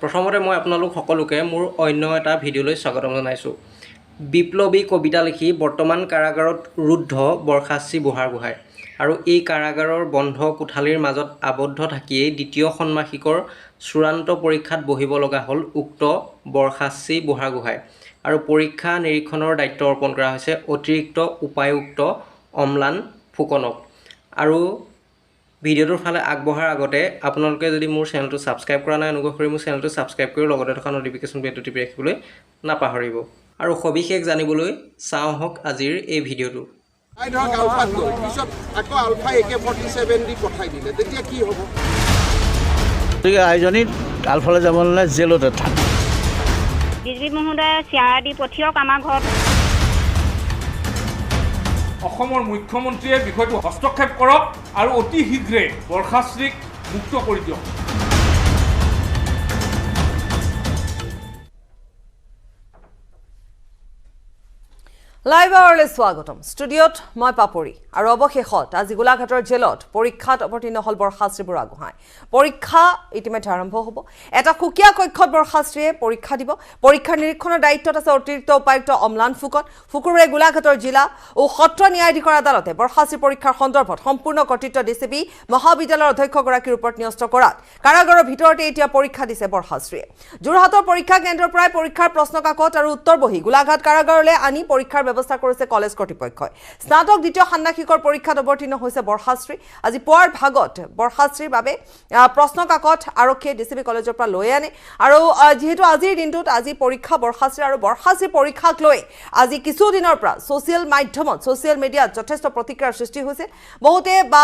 প্ৰথমতে মই আপোনালোক সকলোকে মোৰ অন্য এটা ভিডিঅ'লৈ স্বাগতম জনাইছোঁ। বিপ্লৱী কবিতা লিখি বৰ্তমান কাৰাগাৰত ৰুদ্ধ borkhashri বুঢ়াগোহাঁই আৰু এই কাৰাগাৰৰ বন্ধ কোঠালিৰ মাজত আবদ্ধ থাকিয়েই দ্বিতীয় ষাণ্মাসিকৰ চূড়ান্ত পৰীক্ষাত বহিব লগা হ'ল উক্ত borkhashri বুঢ়াগোহাঁই আৰু পৰীক্ষা নিৰীক্ষণৰ দায়িত্ব অৰ্পণ কৰা হৈছে অতিৰিক্ত উপায়ুক্ত অম্লান ফুকনক। আৰু ভিডিঅ'টোৰ ফালে আগবঢ়াৰ আগতে আপোনালোকে যদি মোৰ চেনেলটো ছাবস্ক্ৰাইব কৰা নাই অনুগ্ৰহ কৰি মোৰ চেনেলটো ছাবস্ক্ৰাইব কৰি লগতে থকা ন'টিফিকেশ্যন বেলটো টিপি ৰাখিবলৈ নাপাহৰিব। আৰু সবিশেষ জানিবলৈ চাওঁ হওক আজিৰ এই ভিডিঅ'টো। ধৰক আলফাত গ'ল, পিছত আকৌ আলফা AK-47 দি পঠাই দিলে, তেতিয়া কি হ'ব? গতিকে আইজনী আলফালৈ যাব নালাগে, জেলতে থাক। ডিজি মহোদয়ে চিয়াৰ দি পঠিয়াওক আমাৰ ঘৰত। অসমৰ মুখ্যমন্ত্ৰীয়ে বিষয়টো হস্তক্ষেপ কৰক আৰু অতি শীঘ্ৰে borkhashriক মুক্ত কৰি দিয়ক। লাইভ আৱাৰলৈ স্বাগতম। ষ্টুডিঅ'ত মই পাপৰি আৰু অৱশেষত আজি গোলাঘাটৰ জেলত পৰীক্ষাত অৱতীৰ্ণ হ'ল borkhashri বুঢ়াগোহাঁই। পৰীক্ষা ইতিমধ্যে আৰম্ভ হ'ব। এটা সুকীয়া কক্ষত borkhashriয়ে পৰীক্ষা দিব। পৰীক্ষা নিৰীক্ষণৰ দায়িত্বত আছে অতিৰিক্ত উপায়ুক্ত অম্লান ফুকন। শুকুৰবাৰে গোলাঘাটৰ জিলা ও সত্ৰ ন্যায়াধীশৰ আদালতে borkhashri পৰীক্ষাৰ সন্দৰ্ভত সম্পূৰ্ণ কৰ্তৃত্ব ডিচিপি মহাবিদ্যালয়ৰ অধ্যক্ষগৰাকীৰ ওপৰত ন্যস্ত কৰাত কাৰাগাৰৰ ভিতৰতে এতিয়া পৰীক্ষা দিছে borkhashriয়ে। যোৰহাটৰ পৰীক্ষা কেন্দ্ৰৰ পৰাই পৰীক্ষাৰ প্ৰশ্নকাকত আৰু উত্তৰ বহি গোলাঘাট কাৰাগাৰলৈ আনি পৰীক্ষাৰ ব্যৱস্থা কৰিছে কলেজ কৰ্তৃপক্ষই। স্নাতক দ্বিতীয় ষাণ্মাসিকৰ পৰীক্ষাত অৱতীৰ্ণ হৈছে borkhashri। আজি পুৱাৰ ভাগত borkhashriৰ বাবে প্ৰশ্নকাকত আৰক্ষীয়ে ডিচিপি কলেজৰ পৰা লৈ আনে আৰু যিহেতু আজিৰ দিনটোত আজি পৰীক্ষা borkhashri আৰু borkhashri পৰীক্ষাক লৈ আজি কিছুদিনৰ পৰা ছ'চিয়েল মাধ্যমত ছ'চিয়েল মিডিয়াত যথেষ্ট প্ৰতিক্ৰিয়াৰ সৃষ্টি হৈছিল। বহুতে বা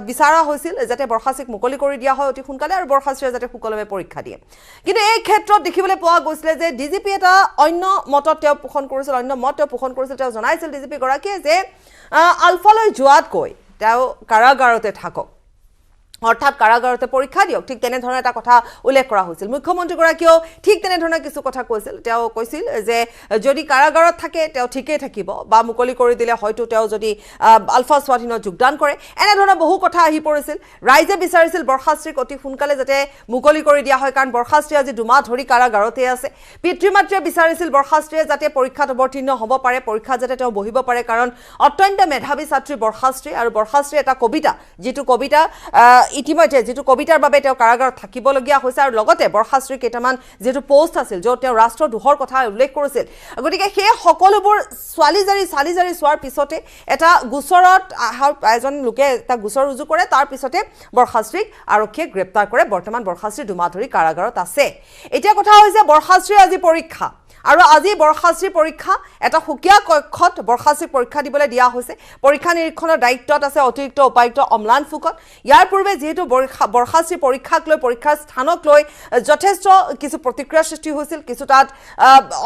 বিচাৰা হৈছিল যাতে borkhashriক মুকলি কৰি দিয়া হয় অতি সোনকালে আৰু borkhashriয়ে যাতে সুকলমে পৰীক্ষা দিয়ে। কিন্তু এই ক্ষেত্ৰত দেখিবলৈ পোৱা গৈছিলে যে ডিজিপি এটা অন্য মতত তেওঁ পোষণ কৰিছিল, অন্য মত তেওঁ পোষণ কৰিছিল। তেওঁ জনাইছিল ডিজিপি গৰাকীয়ে যে আলফালৈ যোৱাতকৈ তেওঁ কাৰাগাৰতে থাকক, অৰ্থাৎ কাৰাগাৰতে পৰীক্ষা দিয়ক। ঠিক তেনেধৰণৰ এটা কথা উল্লেখ কৰা হৈছিল। মুখ্যমন্ত্ৰীগৰাকীয়েও ঠিক তেনেধৰণৰ কিছু কথা কৈছিল। তেওঁ কৈছিল যে যদি কাৰাগাৰত থাকে তেওঁ ঠিকেই থাকিব বা মুকলি কৰি দিলে হয়তো তেওঁ যদি আলফা স্বাধীনত যোগদান কৰে, এনেধৰণৰ বহু কথা আহি পৰিছিল। ৰাইজে বিচাৰিছিল borkhashriক অতি সোনকালে যাতে মুকলি কৰি দিয়া হয়, কাৰণ borkhashri আজি দুমাহ ধৰি কাৰাগাৰতে আছে। পিতৃ মাতৃয়ে বিচাৰিছিল borkhashriয়ে যাতে পৰীক্ষাত অৱতীৰ্ণ হ'ব পাৰে, পৰীক্ষাত যাতে তেওঁ বহিব পাৰে, কাৰণ অত্যন্ত মেধাৱী ছাত্ৰী borkhashri আৰু borkhashri এটা কবিতা, যিটো কবিতা ইতিমধ্যে যিটো কবিতাৰ বাবে তেওঁ কাৰাগাৰত থাকিবলগীয়া হৈছে আৰু লগতে borkhashriৰ কেইটামান যিটো পোষ্ট আছিল য'ত তেওঁ ৰাষ্ট্ৰদ্ৰোহৰ কথা উল্লেখ কৰিছিল। গতিকে সেই সকলোবোৰ চালি জাৰি চোৱাৰ পিছতে এটা গোচৰত এজন লোকে এটা গোচৰ ৰুজু কৰে, তাৰ পিছতে borkhashriক আৰক্ষীয়ে গ্ৰেপ্তাৰ কৰে। বৰ্তমান borkhashri দুমাহ ধৰি কাৰাগাৰত আছে। এতিয়া কথা হৈছে borkhashriৰ আজি পৰীক্ষা আৰু আজি borkhashri পৰীক্ষা এটা সুকীয়া কক্ষত borkhashriক পৰীক্ষা দিবলৈ দিয়া হৈছে। পৰীক্ষা নিৰীক্ষণৰ দায়িত্বত আছে অতিৰিক্ত উপায়ুক্ত অম্লান ফুকন। ইয়াৰ পূৰ্বে যিহেতু borkhashri পৰীক্ষাক লৈ পৰীক্ষাৰ স্থানক লৈ যথেষ্ট কিছু প্ৰতিক্ৰিয়াৰ সৃষ্টি হৈছিল, কিছু তাত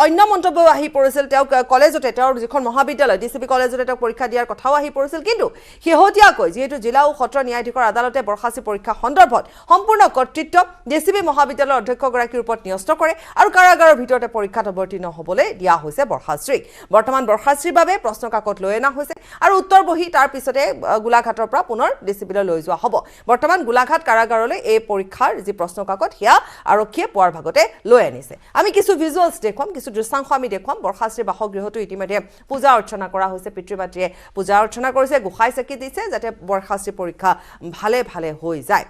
অন্য মন্তব্য আহি পৰিছিল। তেওঁ কলেজতে তেওঁৰ যিখন মহাবিদ্যালয় ডিচিপি কলেজতে তেওঁ পৰীক্ষা দিয়াৰ কথাও আহি পৰিছিল। কিন্তু শেহতীয়াকৈ যিহেতু জিলা ও সত্ৰ ন্যায়াধীশৰ আদালতে borkhashri পৰীক্ষা সন্দৰ্ভত সম্পূৰ্ণ কৰ্তৃত্ব ডিচিপি মহাবিদ্যালয়ৰ অধ্যক্ষগৰাকীৰ ওপৰত ন্যস্ত কৰে আৰু কাৰাগাৰৰ ভিতৰতে পৰীক্ষাত অৱতীৰ্ণ হ'বলৈ দিয়া হৈছে borkhashriক। বৰ্তমান borkhashriৰ বাবে প্ৰশ্নকাকত লৈ অনা হৈছে আৰু উত্তৰ বহি তাৰ পিছতে গোলাঘাটৰ পৰা পুনৰ ডিচিপিলৈ লৈ যোৱা হ'ব। বৰ্তমান গোলাঘাট কাৰাগাৰলৈ এই পৰীক্ষাৰ যি প্ৰশ্নকাকত সেয়া আৰক্ষীয়ে পুৱাৰ ভাগতে লৈ আনিছে। আমি কিছু ভিজুৱেলছ দেখুৱাম, কিছু দৃশ্যাংশ আমি দেখুৱাম। borkhashriৰ বাসগৃহটো ইতিমধ্যে পূজা অৰ্চনা কৰা হৈছে, পিতৃ মাতৃয়ে পূজা অৰ্চনা কৰিছে, গোসাঁই চাকি দিছে যাতে borkhashri পৰীক্ষা ভালে হৈ যায়।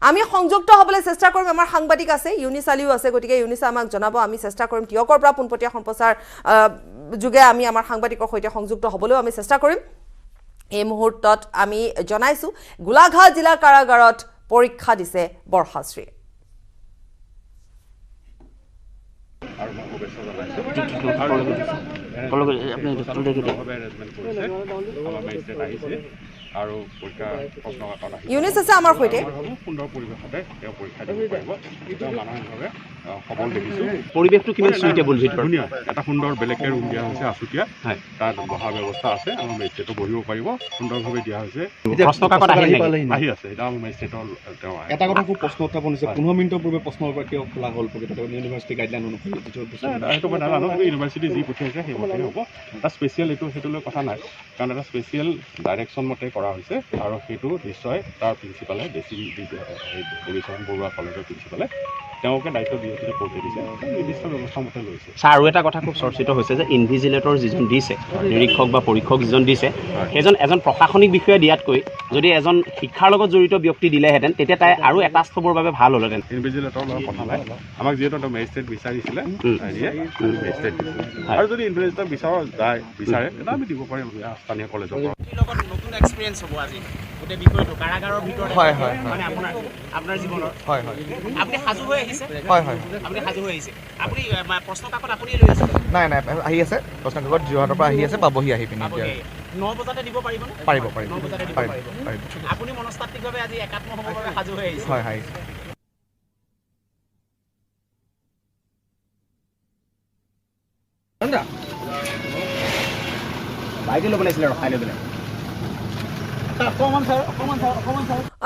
আমি সংযুক্ত হ'বলৈ চেষ্টা কৰিম। আমাৰ সাংবাদিক আছে, ইউনিছ আলিও আছে, গতিকে ইউনিছে আমাক জনাব। আমি চেষ্টা কৰিম তিয়কৰ পৰা পোনপটীয়া সম্প্ৰচাৰ যোগে আমি আমাৰ সাংবাদিকৰ সৈতে সংযুক্ত হ'বলৈও আমি চেষ্টা কৰিম। এই মুহূৰ্তত আমি জনাইছোঁ গোলাঘাট জিলা কাৰাগাৰত পৰীক্ষা দিছে borkhashri। আৰু পৰীক্ষা প্ৰশ্নকাকত ইউনিছ আছে আমাৰ সৈতে। সুন্দৰ পৰিৱেশতে তেওঁ পৰীক্ষা দিব পাৰিব। তেওঁ মানসিকভাৱে সবল দেখিছোঁ। পৰিৱেশটো কিমান সুইটেবল? ধুনীয়া এটা সুন্দৰ বেলেগকৈ ৰুম দিয়া হৈছে আছুতীয়া। তাত বহাৰ ব্যৱস্থা আছে, আমাৰ মেজিষ্ট্ৰেটো বহিব পাৰিব, সুন্দৰভাৱে দিয়া হৈছে। প্ৰশ্নকাকত আহি আছে, এতিয়া আমাৰ মেজিষ্ট্ৰেটৰ তেওঁ এটা কথা খুব প্ৰশ্ন উত্থাপন হৈছে, 15 মিনিটৰ পূৰ্বে প্ৰশ্নৰ পৰা কিয় খোলা হ'ল প্ৰকৃততে ইউনিভাৰ্চিটি গাইডলাইন অনুসৰি? সেইটো মই নাজানো, ইউনিভাৰ্চিটি যি পঠিয়াইছে সেইমতেই হ'ব। এটা স্পেচিয়েল সেইটো লৈ কথা নাই, কাৰণ এটা স্পেচিয়েল ডাইৰেকশ্যন মতে কৰা হৈছে আৰু সেইটো নিশ্চয় তাৰ প্ৰিন্সিপালে দেৱীচৰণ বৰুৱা কলেজৰ প্ৰিন্সিপালে তেওঁকে দায়িত্ব দি যিটো কোৰ্টে দিছে নিৰ্দিষ্ট ব্যৱস্থা মতে লৈছে। ছাৰ আৰু এটা কথা খুব চৰ্চিত হৈছে যে ইনভিজিলেটৰ যিজন দিছে নিৰীক্ষক বা পৰীক্ষক যিজন দিছে সেইজন এজন প্ৰশাসনিক বিষয়া দিয়াতকৈ যদি এজন শিক্ষাৰ লগত জড়িত ব্যক্তি দিলেহেঁতেন তেতিয়া তাই আৰু এটা স্তৰৰ বাবে ভাল হ'লহেঁতেন। ইনভিজিলেটৰ লগত কথা নাই, আমাক যিহেতু এটা মেজিষ্ট্ৰেট বিচাৰিছিলে মেজিষ্ট্ৰেট দিছে আৰু যদি ইনভিজিলেটৰ বিচাৰে তেতিয়া আমি দিব পাৰিম স্থানীয় কলেজৰ পৰা। নতুন এক্সপিৰিয়েঞ্চ হ'ব আজি গোটেই বিষয়টো কাৰাগাৰৰ ভিতৰত হয় হয় মানে আপোনাৰ জীৱনৰ হয় হয় আপুনি সাজু হৈ আহিছে হয় হয় আপুনি সাজু হৈ আহিছে আপুনি প্ৰশ্ন কাকত আপুনি লৈ আছে নাই নাই আহি আছে প্ৰশ্ন কাকত যোৰহাটৰ পৰা আহি আছে পাবহি আহি পিনি এতিয়া 9 বজাতে দিব পাৰিবনে? পাৰিব পাৰিব 9 বজাতে দিব পাৰিব পাৰিব পাৰিব আপুনি মনস্তাত্ত্বিকভাৱে আজি একাত্ম হ'বৰ বাবে সাজু হৈ আহিছে। হয় আহিছে। বাইকে ল'ব লাগিছিলে ৰখাই লৈ পেলাই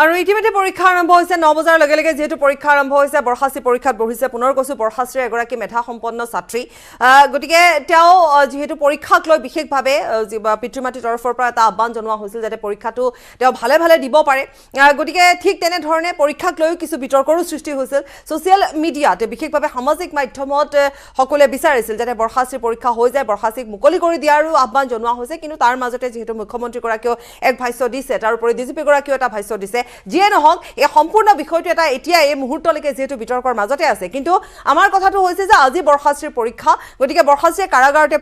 আৰু ইতিমধ্যে পৰীক্ষা আৰম্ভ হৈছে 9 বজাৰ লগে লগে যেহেতু পৰীক্ষা আৰম্ভ হৈছে বৰখাচী পৰীক্ষাত বহিছে পুনৰ কৈছো বৰখাচীৰ এগৰাকী মেধা সম্পন্ন ছাত্ৰী গতিকে তেওঁ যেহেতু পৰীক্ষাক লৈ বিশেষভাৱে পিতৃ মাতৃৰ তৰফৰ পৰা এটা আহ্বান জনোৱা হৈছিল যাতে পৰীক্ষাটো তেওঁ ভালে ভালে দিব পাৰে গতিকে ঠিক তেনে ধৰণে পৰীক্ষাক লৈ কিছু বিতৰ্কৰো সৃষ্টি হৈছিল ছ'চিয়েল মিডিয়াত বিশেষভাৱে সামাজিক মাধ্যমত সকলোৱে বিচাৰিছিল যাতে বৰখাচীৰ পৰীক্ষা হৈ যায় বৰখাচীক মুকলি কৰি দিয়াৰো আহ্বান জনোৱা হৈছে কিন্তু তাৰ মাজতে যেহেতু মুখ্যমন্ত্ৰীগৰাকীয়েও এক ভাষ্য দিছে তাৰোপৰি ডিজিপিগৰাকীয়েও এটা ভাষ্য দিছে যিয়ে নহওক এই সম্পূৰ্ণ বিষয়টো এটা এতিয়া এই মুহূৰ্তলৈকে যেহেতু বিতৰ্কৰ মাজতে আছে কিন্তু আমাৰ কথাটো হৈছে যে আজি বৰখাচীৰ পৰীক্ষা গতিকে বৰখাচীয়ে কাৰাগাৰতে